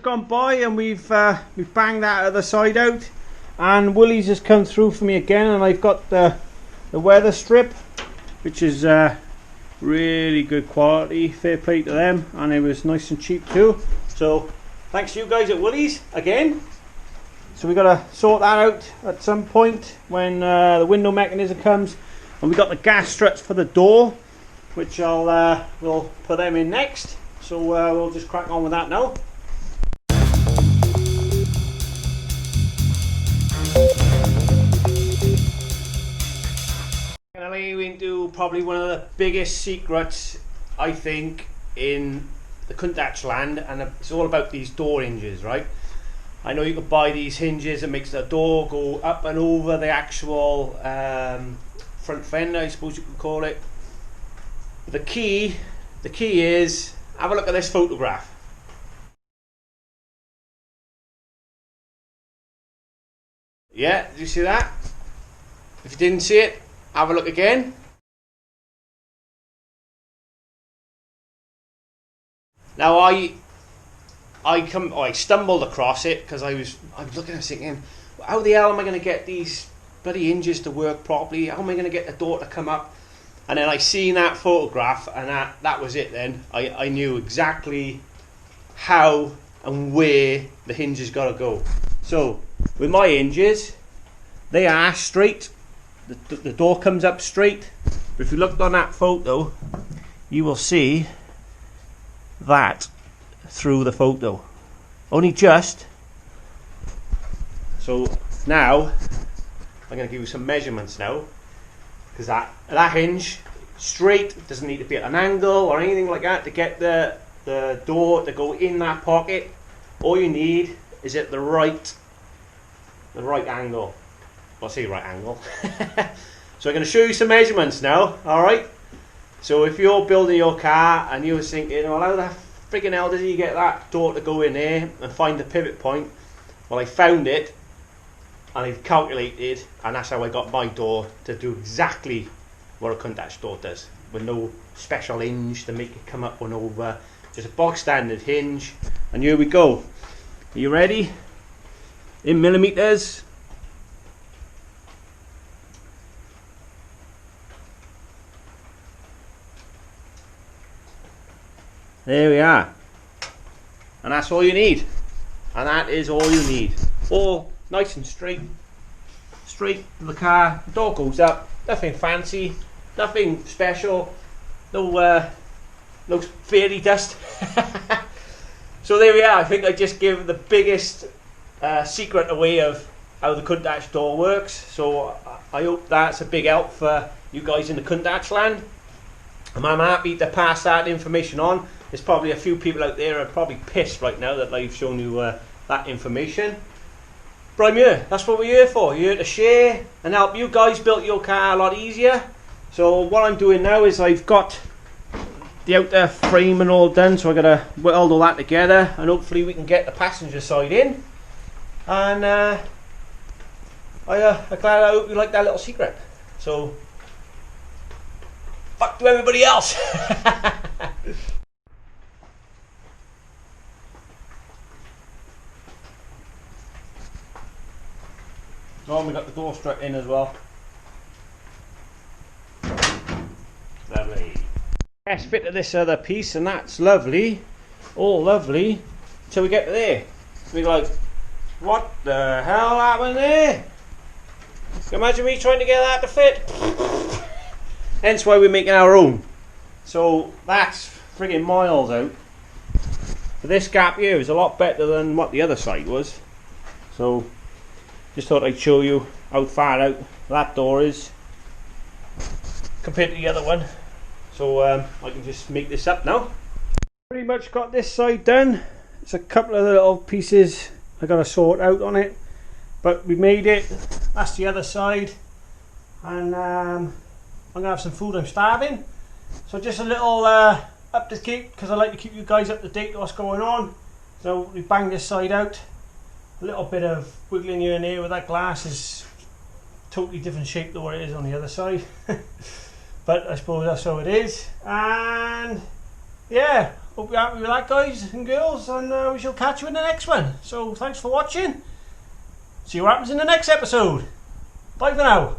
gone by and we've banged that other side out, and Willie's has come through for me again, and I've got the weather strip, which is really good quality, fair play to them, and it was nice and cheap too. So thanks to you guys at Willie's again. So we got to sort that out at some point when the window mechanism comes, and we got the gas struts for the door, which we'll put them in next. So we'll just crack on with that now. Gonna lead you into probably one of the biggest secrets, I think, in the Countach land, and it's all about these door hinges, right? I know you can buy these hinges that makes the door go up and over the actual front fender, I suppose you could call it. But the key is, have a look at this photograph. Yeah, did you see that? If you didn't see it, have a look again. Now I stumbled across it because I was looking at it thinking, how the hell am I going to get these bloody hinges to work properly? How am I going to get the door to come up? And then I seen that photograph, and that was it then. I knew exactly how and where the hinges got to go. So with my hinges, they are straight. The door comes up straight. But if you looked on that photo, you will see that through the photo, only just. So now I'm going to give you some measurements now, because that hinge straight, doesn't need to be at an angle or anything like that to get the door to go in that pocket. All you need is at the right angle. Well, I say right angle. So I'm going to show you some measurements now. Alright, so if you're building your car and you're thinking, well, how the friggin' hell did he get that door to go in there and find the pivot point? Well, I found it and I've calculated, and that's how I got my door to do exactly what a Countach door does, with no special hinge to make it come up and over, just a box standard hinge. And here we go. Are you ready? In millimeters. There we are, and that's all you need, and that is all you need. All nice and straight to the car. The door goes up, nothing fancy, nothing special, no fairy dust. So there we are. I think I just gave the biggest secret away of how the Countach door works. So I hope that's a big help for you guys in the Countach land, and I'm happy to pass that information on. There's probably a few people out there are probably pissed right now that I've shown you that information. But I'm here. That's what we're here for. You're here to share and help you guys build your car a lot easier. So what I'm doing now is I've got the outer frame and all done. So I've got to weld all that together, and hopefully we can get the passenger side in. And I'm glad, I hope you like that little secret. So fuck to everybody else. Oh, and we got the door strut in as well. Lovely. Best fit of this other piece, and that's lovely. All lovely. Till we get to there. We're like, what the hell happened there? Can you imagine me trying to get that to fit? Hence why we're making our own. So that's friggin' miles out. But this gap here is a lot better than what the other side was. So just thought I'd show you how far out that door is compared to the other one. So I can just make this up now. Pretty much got this side done. It's a couple of little pieces I got to sort out on it, but we made it. That's the other side, and I'm gonna have some food. I'm starving, so just a little up to keep, because I like to keep you guys up to date with what's going on. So we banged this side out. A little bit of wiggling here and there with that glass is totally different shape to what it is on the other side. But I suppose that's how it is. And yeah, hope you're happy with that, guys and girls, and we shall catch you in the next one. So thanks for watching. See what happens in the next episode. Bye for now.